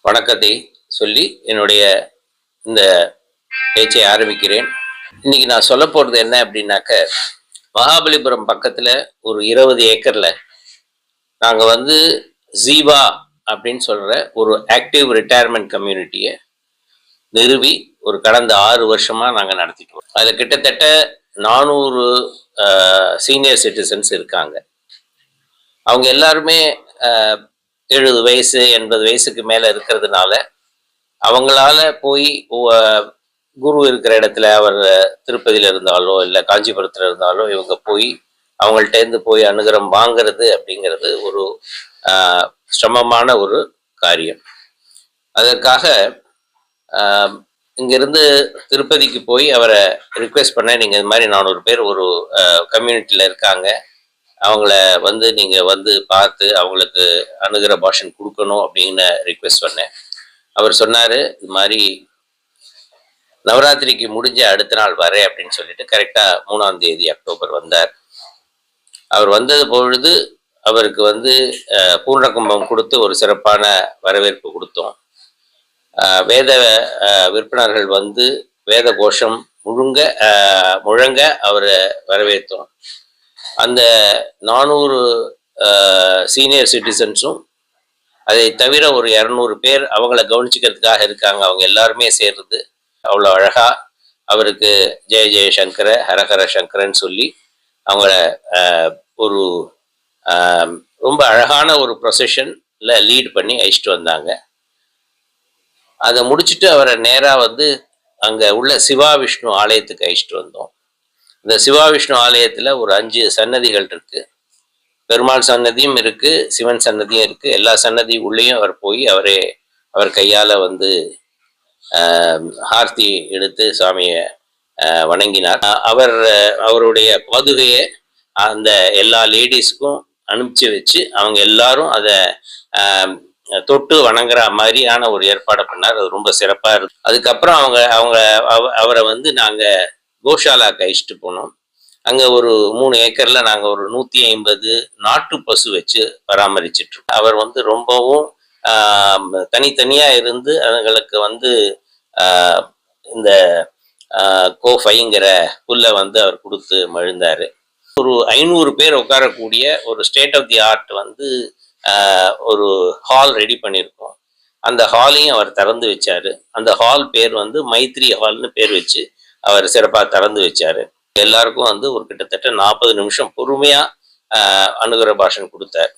வணக்கத்தை சொல்லி என்னுடைய இந்த பேச்சை ஆரம்பிக்கிறேன். இன்னைக்கு நான் சொல்ல போறது என்ன அப்படின்னாக்க, மகாபலிபுரம் பக்கத்துல ஒரு 20 ஏக்கர்ல நாங்க ஜீவா அப்படின்னு சொல்ற ஒரு ஆக்டிவ் ரிட்டையர்மெண்ட் கம்யூனிட்டியை நிறுவி ஒரு கடந்த 6 வருஷமா நாங்க நடத்திட்டு வரோம். அதுல கிட்டத்தட்ட 400 சீனியர் சிட்டிசன்ஸ் இருக்காங்க. அவங்க எல்லாருமே 70 வயசு 80 வயசுக்கு மேல இருக்கிறதுனால அவங்களால போய் குரு இருக்கிற இடத்துல அவர் திருப்பதியில இருந்தாலோ இல்லை காஞ்சிபுரத்துல இருந்தாலோ இவங்க போய் அவங்கள்ட்ட இருந்து போய் அனுகிரகம் வாங்கிறது அப்படிங்கிறது ஒரு சிரமமான ஒரு காரியம். அதற்காக இங்கிருந்து திருப்பதிக்கு போய் அவரை ரிக்வெஸ்ட் பண்ண, நீங்கள் இது மாதிரி 400 பேர் ஒரு கம்யூனிட்டியில் இருக்காங்க, அவங்கள நீங்கள் பார்த்து அவங்களுக்கு அனுகிரக பாஷன் கொடுக்கணும் அப்படின்னு ரிக்வெஸ்ட் பண்ணேன். அவர் சொன்னார், இது மாதிரி நவராத்திரிக்கு முடிஞ்ச அடுத்த நாள் வரேன் அப்படின்னு சொல்லிட்டு கரெக்டாக 3ஆம் தேதி அக்டோபர் வந்தார். அவர் வந்தது பொழுது அவருக்கு பூர்ண கும்பம் கொடுத்து ஒரு சிறப்பான வரவேற்பு கொடுத்தோம். வேத விற்பனர்கள் வேத கோஷம் முழங்க அவரை வரவேற்றோம். அந்த 400 சீனியர் சிட்டிசன்ஸும் அதை தவிர ஒரு 200 பேர் அவங்கள கவனிச்சுக்கிறதுக்காக இருக்காங்க. அவங்க எல்லாருமே சேர்ந்து அவ்வளோ அழகா அவருக்கு ஜெய ஜெய சங்கர ஹரஹர சங்கரன்னு சொல்லி அவங்கள ஒரு ரொம்ப அழகான ஒரு ப்ரொசஷன்ல லீட் பண்ணி அழிச்சிட்டு வந்தாங்க. அதை முடிச்சுட்டு அவரை நேராக அங்கே உள்ள சிவா விஷ்ணு ஆலயத்துக்கு அழிச்சிட்டு வந்தோம். இந்த சிவா விஷ்ணு ஆலயத்தில் ஒரு 5 சன்னதிகள் இருக்கு. பெருமாள் சன்னதியும் இருக்கு, சிவன் சன்னதியும் இருக்கு. எல்லா சன்னதி உள்ளேயும் அவர் போய் அவர் கையால் ஆர்த்தி எடுத்து சாமியை வணங்கினார். அவருடைய பாதுகையை அந்த எல்லா லேடிஸ்க்கும் அனுப்பிச்சு வச்சு அவங்க எல்லாரும் அதை தொட்டு வணங்குற மாதிரியான ஒரு ஏற்பாடை பண்ணார். அது ரொம்ப சிறப்பாக இருக்கு. அதுக்கப்புறம் அவரை நாங்கள் கோஷாலாக்கு அழிச்சிட்டு போனோம். அங்கே ஒரு 3 ஏக்கர்ல நாங்கள் ஒரு 150 நாட்டு பசு வச்சு பராமரிச்சுட்டு இருக்கோம். அவர் ரொம்பவும் தனித்தனியாக இருந்து அதுங்களுக்கு இந்த கோஃபைங்கிற புல்லை அவர் கொடுத்து மழுந்தார். ஒரு 500 பேர் உட்காரக்கூடிய ஒரு ஸ்டேட் ஆஃப் தி ஆர்ட் ஒரு ஹால் ரெடி பண்ணியிருக்கோம். அந்த ஹாலையும் அவர் திறந்து வச்சாரு. அந்த ஹால் பேர் மைத்ரி ஹால்னு பேர் வச்சு அவர் சிறப்பாக திறந்து வச்சாரு. எல்லாருக்கும் ஒரு கிட்டத்தட்ட 40 நிமிஷம் பொறுமையா அனுகிரக பாஷன் கொடுத்தார்.